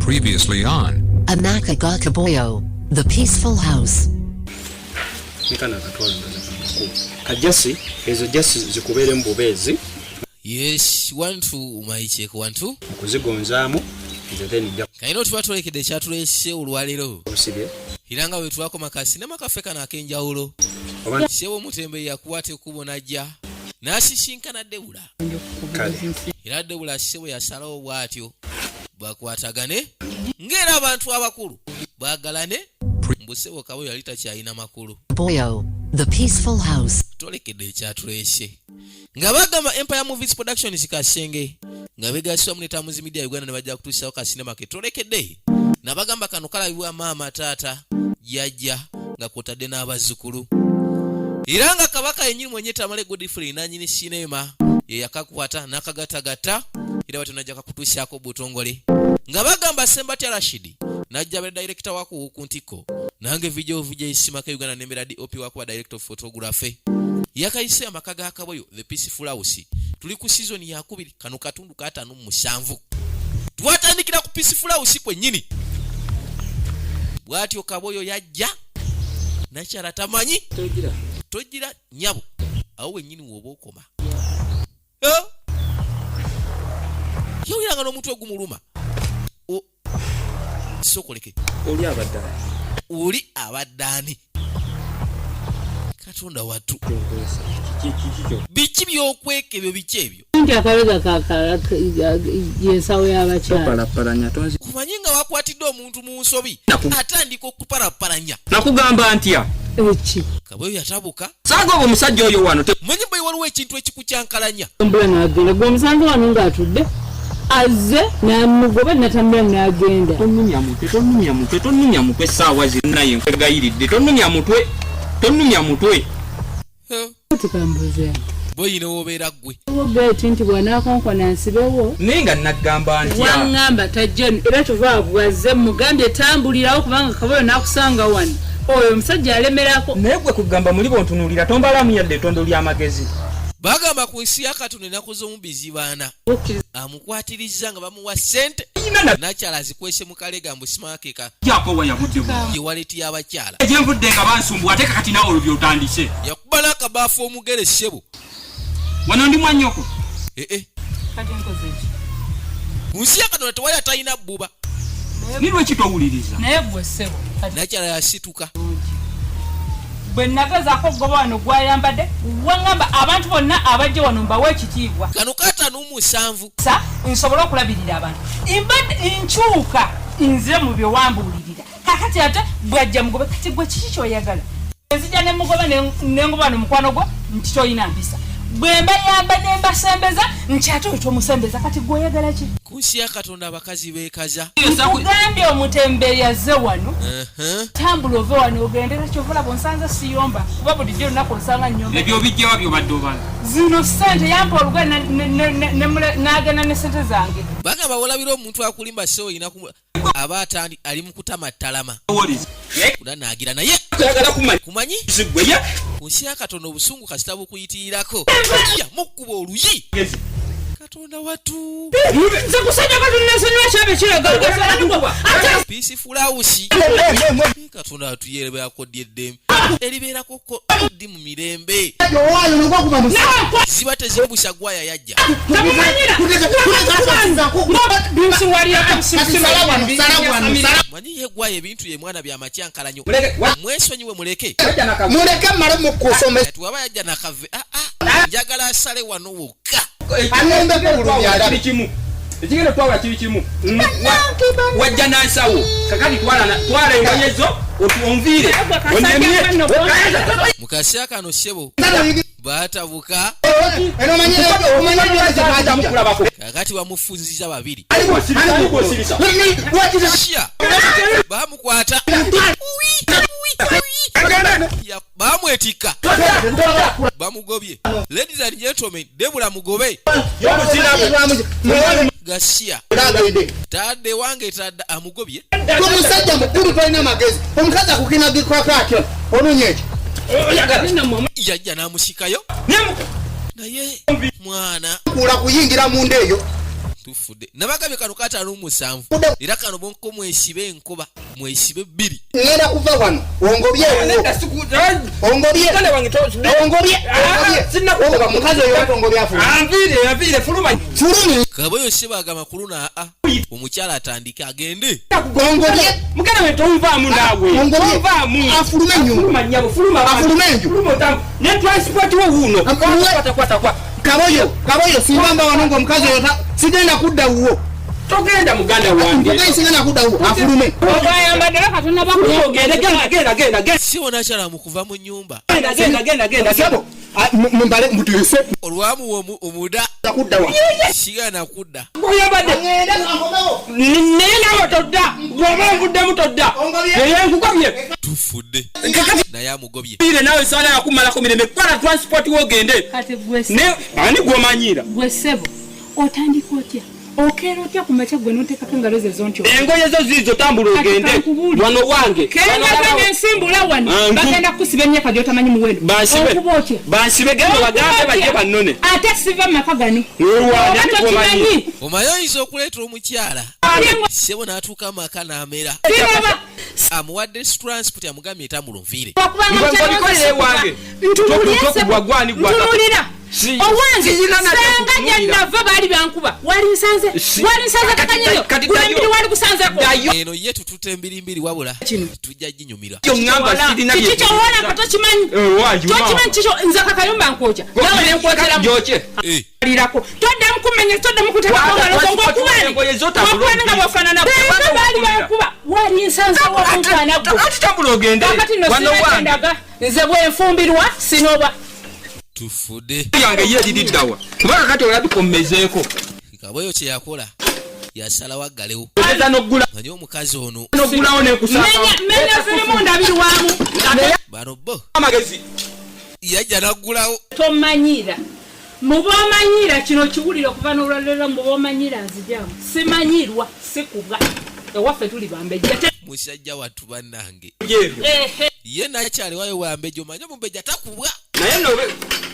Previously on Amaka Kaboyo, the peaceful house. Kajasi ezo jasi zikubere mbobezi. Yes, 1 2 my check 1 2 Kuzigonzaamu nze then nja. Kaino twatolekede kyatulese olwalero. Osibye. Iranga we twako makasi ne makafeka na kenjawulo. Sebo mutembe yakuwate kubonajja. Nasisinkana Debula. Era Debula sebo yasalawo bwatyo. Bakwatagane ngera abantu abakulu bagalane mbusebo Kaboyo yalita kyayina makulu. Boyo, the peaceful house. Tolekede kyatulese. Nga bagamba Empire Movies Productions kasenge nga begaswa mu Tamuzi Media Uganda ne bajja kutuusawo ka cinema ke tolekede na bagamba kano kalabibwa maama taata yajja nga kotadde n'abazzukulu iranga kabaka yenyini mwenye Tamale Godfrey nanyini cinema ye yakakwata nakagatagata ira watu najja kutuusaako butongole nga bagamba Sembati Rashidi najja be director wako ku ntiko nange video isima ka Uganda ne Meradi OP wako director of photography yakaise amakaga Kaboyo the peaceful house tuli ku season ya 2 kanu katundu ka 5 mu 7 twatandikira ku peaceful house kwennyini bwatyo Kaboyo yajja nachara tamanyi togira nyabo awo wennyini woba okoma yowiranga n'omuntu ogumuluma sokoleke oli abaddani Katonda watu biki byokweka ebyo biki ebyo nti akabega kaka yesawo y'abakyala kumanyinga wakwatidde omuntu mu nsobi atandika okupalapalanya Nakugamba ntya eki Kaboyo yatabuka saaga omusajja oyo wano manyi bwe waliwo ekintu ekikukyankalanya mbula n'agenda gwe omusanze wano ng'atudde azze namugoba natambula n'agenda tonnunya mutwe essaawa zinnaye nkwegayiridde tonnunya mutwe tikambuze boyine wobeera ggwe obeti nti bw'anaakonkona nsibewo naye nga naggamba ntya waŋŋamba tajjani era tuvaabuwazze mugambye tambulirawo kubanga Kaboyo n'akusanga wano oyo omusajja alemerako naye gwe kugamba muli bontunuulira tombalamu yadde ettondo ly'amagezi bagamba ku nsi yakatono enaku z'omubizi baana amukwatiriza nga bamuwa ssente nakyala azikwese mu kalega mbu simakeka jakowa yabuddemu ye waleti y'abakyala egyenvudde nga bansumbu ate kakati nawe olwo byotandise yakuba n'akabaafu omugere ssebo wano ndi mwannyoko ku nsi yakatono tewali atalina bbuba ni lweki towuliriza naye gwe ssebo nakyala yasituka bwe nagazaako goba wano gwayambadde waŋŋamba abantu bonna abajja wano mbawe ekitiibwa kano katano mu 7 sa nsobola okulabirira abantu mbadde nkyuka nze mu byo wambuulirira kakati ate bwajja mugobe kati gwe kiki kyoyagala nzija ne mugoba nengoba wano mukwano gwo nti toyina mpisa bwe mbayamba ne mbasembeza nti ate oyo tomusembeza kati gweoyagala ki ku nsi ya Katonda abakazi beekaza kugambye omutembeeri yazze wano tambula ove wano ogendera kyovola bonsanza siyomba kuba bulijjo olunaku osanga nnyomba ebyo bijjawa byobadde obala zino ssente yampa olugwe n'agenda ne ssente zange bagamba olabira omuntu akulimba se oyina aba atandi ali mu kutama ttalama kula naagira naye kumanyi ku nsi ya Katonda obusungu kasita bukuyitirirako mukkuba oluyi Katonda watu nze kusajja katunasonyiwa kyabe kiraga peaceful house Katonda watu yereberako ddyeddemu eribeerako ddi mu mirembe ziba tezimbusa gwaya yajja manyi ye gwaya ebintu ye mwana byamakyankalanyo mwesonyiwe muleke mmale mukusomesa tuwaba yajja nakave njagala asale wano wokka ekigendo twawula kiri kimu wajja nansawo kakati twala engonyezo otuonviire mukasya kano ssebo baatabuka kakati bamufunziza babiri bamukwata bamwetikka bamugobye. Ladies and gentlemen, Debula mugobe Gashia tadde wange tadde amugobye kumusajja mukulu toyina magezi omukazi kukina gikwako atyo ononyeeki yajja n'amusikayo naye mwana kula kuyingira mu ndeeyo tufudde nabagambye kano kataano mu 7 era kano bonko mwesibe enkuba mwesibe 2 ngenda kuva wano ongobye sinnakuba mukazi oyo watongobye anviire fuluma Kaboyo sebaga makulu na omukyala atandika agende ongobye mugana we tonvaamu naawe tonvaamu afulume nnyo ne transport wo wuuno kwata kaboyo simbamba wano ng'omukazi oyo sigenda kudda wuwo togenda muganda wange sigenda kudda wuwo afulume ogayambadde katonda genda siwona kyala mu kuva mu nnyumba sebo mbale mutese olwamu omuda kudda wa sigana kudda oyambadde naye nawe todda bw'oba nvuddemu todda naye nkugobye tufudde naye amugobye ire nawe saala yakumalako mirembe kwala transport wogende kati gwe ani gw'omanyiira gwe ssebo otandika otya okeera otya ku makya gwe n'oteekako engalo ze zontyo engoye zo ziizo tambula ogende wano wange kengaganya ensimbula wano bagenda kukusiba emyaka gy'otamanyi muwendo okuba otya bansibe gendo bagambe bajje bannone ate siva mu maka gano omanyi omaye oyinza okuleeta omukyala sebo n'atuuka maka n'amera amuwadde transport amugambye etamulunviire nkolere wange tokugwa gwani ntunulira owange senga gyenava baali bankuba wali nsanze kakanyeyo gulembiri wali kusanzeko eno ye tututa embirimbiri wabula tujja ginyumira kiki kyowona ka tokimanyi kikyo nze kakayumba nkwoca nawe nenkwoteramu lirako toddamu kumenya toddamu kutekakongaloongokubani nga bwafaanana senga baali bankuba wali nsanzewo ogende wano wange nze bwenfumbirwa sinoba tufudde yange ye liddawa kubanga kati olabikomezeeko Kaboyo kye yakola yasalawo aggalewo manyi omukazi ono noggulawo menya zirimu ndabiri wamu bano bo amagezi yajja naggulawo tomanyira mubaomanyira kino kiwulire okuva n'olwalero mubaomanyira nzijamu simanyirwa sikubwa ewaffe tuli bambejja musajja wattu bannange ye nakyaliwayo wambejja omanye omubejja takubwa naye nobe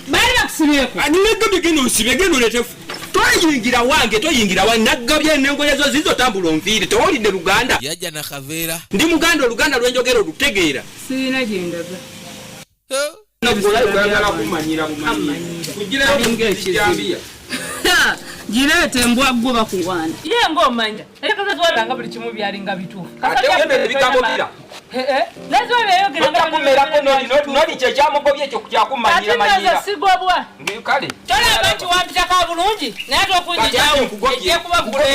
baali bakusibyeko anegabye genda osibe genda oletefu toyingira wange toyingira wange naggabye n'engoye zo zizo tambula onviire tewolidde luganda yajja nakaveera ndi muganda oluganda lwenjogera olutegeera sirina gyendaga gireete embwaggo bakuwaana ye ng'omanya era kazazwabanga buli kimu byalinga bituufu noli kyekyamugobye ekyo kyakumanyira manyira sigobwa kale tolaba nti wampitaka bulungi naye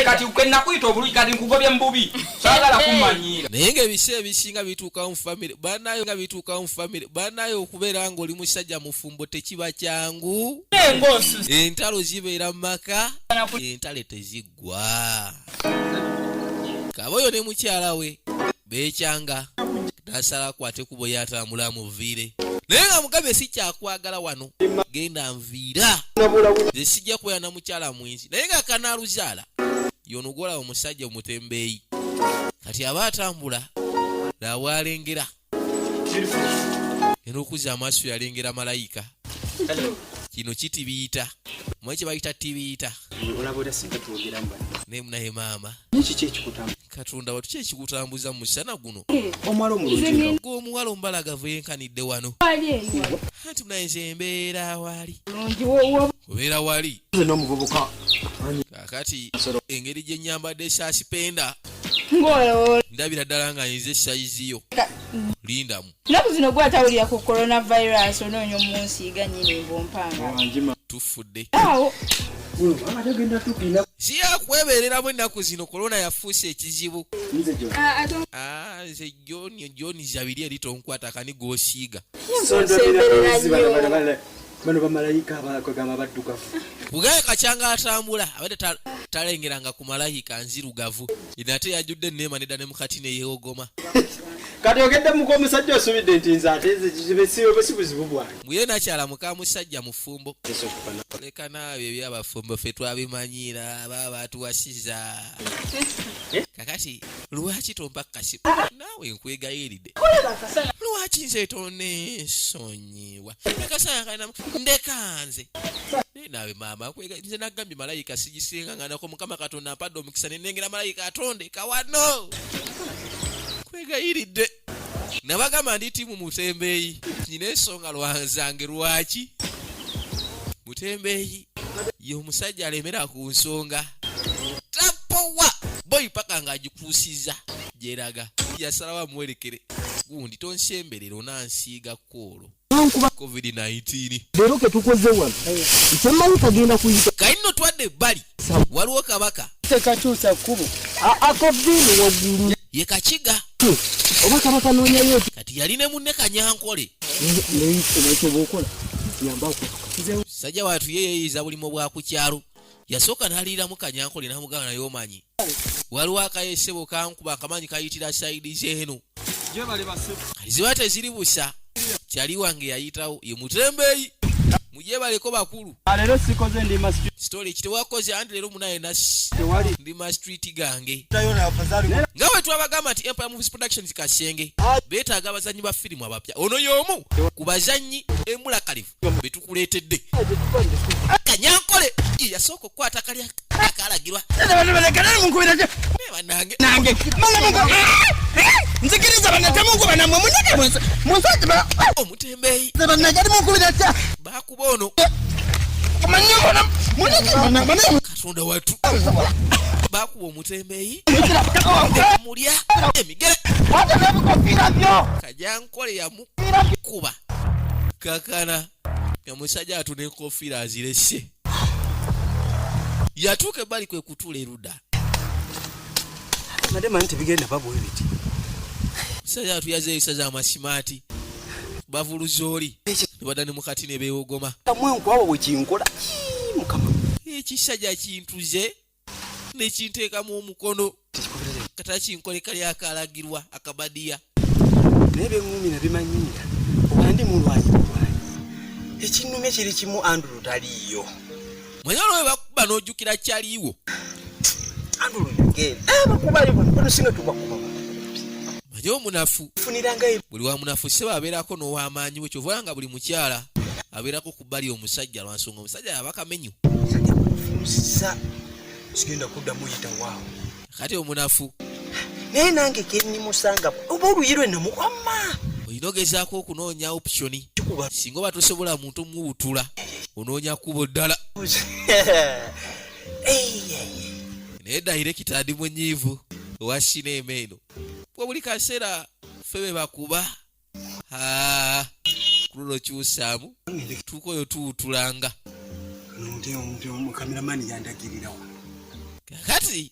kati kwenakuyita obulungi kati nkugobye mububi saagala kumanyira naye ng'ebiseera ebisinga bituukawo mu famire bannayo okubeera ng'oli musajja mufumbo tekiba kyangu entalo zibeera mu maka entale teziggwa Kaboyo ne mukyala we beekyanga nasala kwate kubo yatambula muviire naye nga mugabe si kyakwagala wano genda nviira nze sijja kweyana mukyala mwinzi naye nga kanaaluzaala yonogola omusajja omutembeeyi kati aba atambula lawalengera era okuza amaaso yalengera malayika kino kitibiyita mwe kye bayita tibiyita naye maama Katonda watu kye kikutambuza mu musana guno ng'omuwala omubalagavu yenkanidde wano anti munayenze embeera wali obeera wali kakati engeri gye nnyambadde esaasipenda ndabira ddala nga nyize esayiziyo lindamu naku zino gwatawulira ku coronavirus onoonya omunsiiga nnyini mbompanga tufudde si yakwebereramu ennaku zino korona yafuuse ekizibu nze joni zabiri eri tonkwata kani g'osiiga bano bamalayika abakagamba baddugavu kugaye kacyanga atambula abadde talengeranga ku malayika nzirugavu nate yajjudde neema nedda ne mukati neyeogoma kati ogedde muko omusajja osubidde nti nze ate besi buzibu bwange muye nakyala muka musajja mufumbo leka naawe ebyabafumbo ffe twabimanyira baba batuwasiza kakati lwaki tompa kasibu naawe nkwegayiridde lwaki nze tonesonyiwa akasaya kalina ndekanze nawe maama kwega nze nagambye malayika sigisenganganako mukama katonda ampadde omukisa nenengera malayika atonde kawano kwegayiridde nabagamba ndi tiimu Mutembeeyi nyina ensonga lwanzange lwaki Mutembeeyi ye omusajja alemera ku nsonga tapowa boyi paka ng'agikuusiza gyeraga yasalawo amuwerekere gundi tonsemberera onansiiga koolo COVID-19 leero ke tukoze wano ekyemanyi kagenda kuyita kayino twadde ebbali waliwo kabaka tekakyusa kkubo akovini waggulu ye kakiga oba kabaka noonyayo kati yali ne munne Kanyankole nekyo bwokola yambako sajja watu yeyeyiza bulimu bwa ku kyalo yasooka n'aliiramu Kanyankole n'amugamba naye omanyi waliwo akayesebo kankuba akamanyi kayitira saidi zeeno ziba teziri busa kyali wange yayitawo ye Mutembeeyi mujye baleko bakulu leero sikoze ndi story kitewakoze andi leero munaye ndi ma street gange nga bwe twabagamba nti Empire Movies Productions Kasenge beetaaga abazannyi ba firimu abapya ono y'omu ku bazannyi embulakalifu betukuleetedde Kanyankole yasooka okukwata kali akalagirwa nange nzikiriza banatemukuba namwe munyege Omutembeeyi banajali mukubira kya bakuba ono Katonda watu bakuba Omutembeeyi mulya emigere Kanyankole yamukuba kakana omusajja atuna enkofiira azirese yatuuka ebbali kwe kutula erudda madema tebigenda babwe biti musajja atuyaze ebisaza amasimaati bavuluza oli nebadda ne mukati ne beewogoma kamwenkwawo bwekinkola mukama ekisajja kintuze nekinteekamu omukono kata kinkole kali akalagirwa akabadiya naye beŋŋumi nabimanyira obandi mulwanyi ekinnumye kiri kimu Andrew taliiyo mwanyalo we bakuba n'ojjukira kyaliiwo Andrew yagenda bakubayo bano singa tubakuba manye omunafu funirangayo buli wa munafu seba abeerako n'owamaanyi we kyova nga buli mukyala abeerako ku bbali omusajja lwansonga omusajja yabakamenyu sigenda kuddamu yita waawo kati omunafu naye nange kennimusanga oba oluyirwe namukwama olina ogezaako okunoonya oputioni singa oba tosobola muntu omuwutula onoonya kkubo ddala naye dayirekita ndi munyiivu owa sinema eno bwe buli kaseera ffe be bakuba kululo kyusaamu tuuka oyo tuwutulanga kameramani yandagirirawo kakati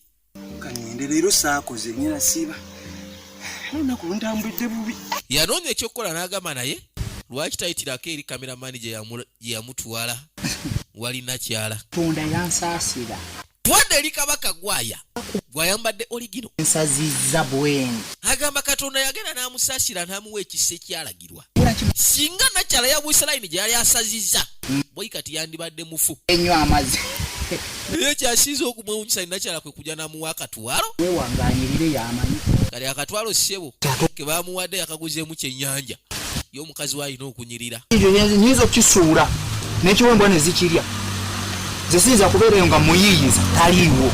kanyende leero saakoze nyina siba lunaku ntambudde bubi yanoonya ekyokukola n'agamba naye lwaki tayitirako eri kameramani gye yamutwala walina kyala tunda yansaasira twadde eri kabaka gwayambadde oligino nsazizza bweni agamba Katonda yagenda n'amusaasira n'amuwa ekisa ekyalagirwa singa nakyala yabwisa layini gye yali asazizza boyi kati yandibadde mufu enywa amazzi naye ekyasinza okumwewunyisa nakyala kwe kujja n'amuwa akatwalo wewanganyirire yamanyi kale akatwalo ssebo ke baamuwadde yakaguzeemu kyennyanja ye omukazi w'alina okunyirira nyinza okukisuula n'ekiwembwa ne zikirya zisiyinza kubeerayo nga muyiiyiza taliiwo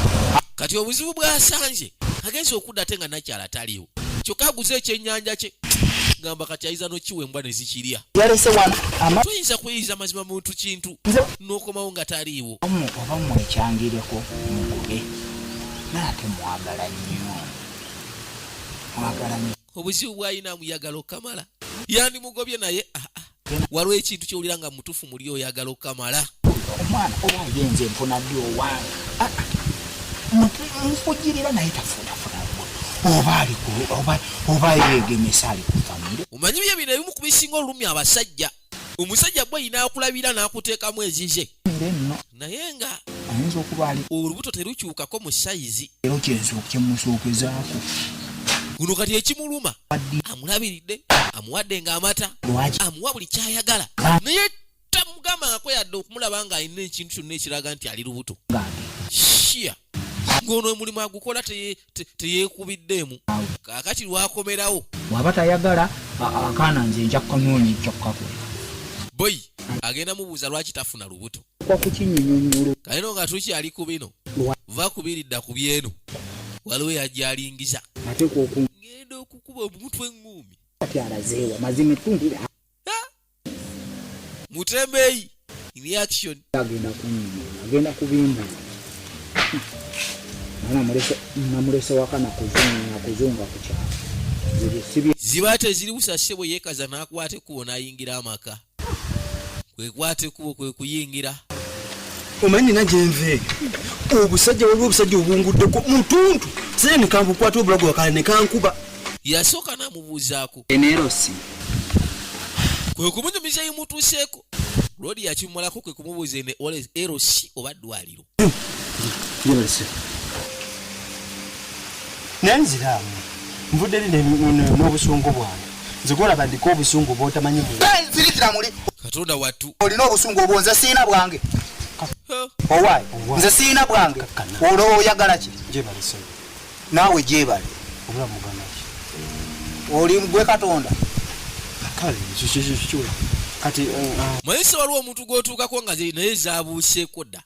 kati obuzibu bwasanje agenza okudda ate nga nakyala taliiwo kyokka aguze ekyennyanja kye gamba kati ayiza n'okiwembwa ne zikirya yalese wano toyinza kweyiza mazima muntu kintu n'okomawo nga taliiwo oba mwekyangireko mugube naate mwagala nnyo obuzibu bw'alina amuyagala okamala yandimugobye naye waliwo ekintu kyowulira nga mutufu muli oyagala okamala omwana oba yenze nfuna ddi owange mufugirira naye tafuutafuna oba yegemesa ali ku famire omanyi bye bino ebimu ku bisinga olulumi abasajja omusajja bwe yina akulabira n'akuteekamu ezize naye nga ayinza okuba ali olubuto terukyukako mu sayizi ero kyemusookezaako guno kati ekimuluma amulabiridde amuwadde ng'amata amuwa buli kyayagala naye tamugambangako yadde okumulaba nga alina ekintu kyonna ekiraga nti ali lubuto shiya ng'ono omulimu agukola teyeekubiddeemu kaakati lwakomerawo waba tayagala akaana nze nja kunoonya ekyokkako boyi agenda mubuuza lwaki tafuna lubuto kwa kukinyinyonnyolo kalino nga tukyali ku bino va kubiridda ku byeno waliwo yajjalingiza ateeka ngenda okukuba omutwe eŋŋumi kati alazeewa mazima ettundi mutembeeyi reaction agenda kubimba namulese wakana kuzunga ku kyalo ziba teziri busashe bwe yeekaza n'akwata ekkubo n'ayingira amaka kwekwata ekkubo kwe kuyingira omanyi na gyenve obusajja waliwo obusajja obunguddeko mutuntu sire nekambukwata obulago wakale nekankuba yasooka n'amubuuzaako enerosi kwe kumunyumiza yimutuuseeko lodi yakimumalako kwe kumubuuza ene erosi oba ddwaliro yebalise naye nziraamu nvudde eri n'obusungu bwange nze gwolaba ndiko obusungu bwotamanyi zirikira muli katonda wattu olina obusungu obwo nze siina bwange owaayi nze siina bwange olwo oyagala ki jebalise naawe gyebale obulamu buganaki oli gwe katonda kale kyo kati mayise waliwo omuntu gw'otuukako nga naye zaabuuseeko dda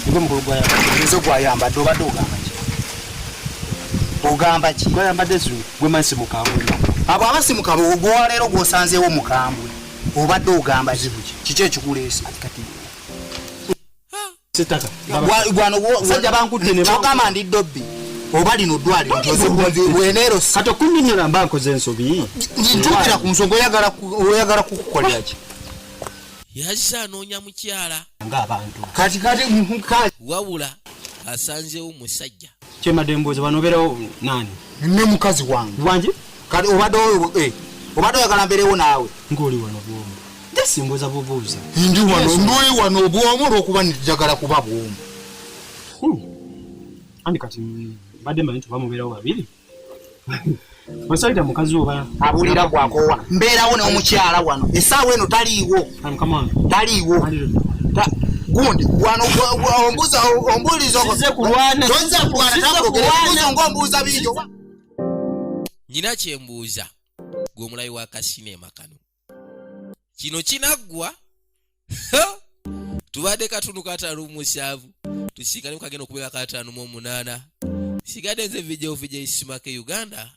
nibwe mukulu nze gwayambadde obadde ogamba ki gwayambadde gwe mansi mukambwe abo abasimuka gwaleero gw'osanzeewo mukambwe obadde ogamba kiki ekikuleese sitaka sajja bankuddeogamba ndi dobbi oba lino ddwaliro weneerosi kati okunnyonnyola mba nkoze ensobi ntukira ku nsonga oyagala kukukolera ki yazze anoonya mukyala ng'abantu kati wabula asanzeewo musajja kyemadde mbuuza bano obeerawo nani ne mukazi wange wange kati obadde oyagala mbeerewo naawe ng'oli wano bwomu simbuuza bubuuza ndi wano obwomu olw'okuba njagala kuba bwomu andi kati badde mmanyi tuba mubeerawo babiri osaita mukazi oba abulira gwakowa mbeerawo n'omukyala wano essaawa eno taliiwo gundi wano ombuliza ng'ombuuza bingi nyina kyembuuza gw'omulayi wa kasineema kano kino kinaggwa tubadde katundu kataano musanvu tusiikane kagenda okubeera kataano mu 8 sigadde nze vijja Isimake Uganda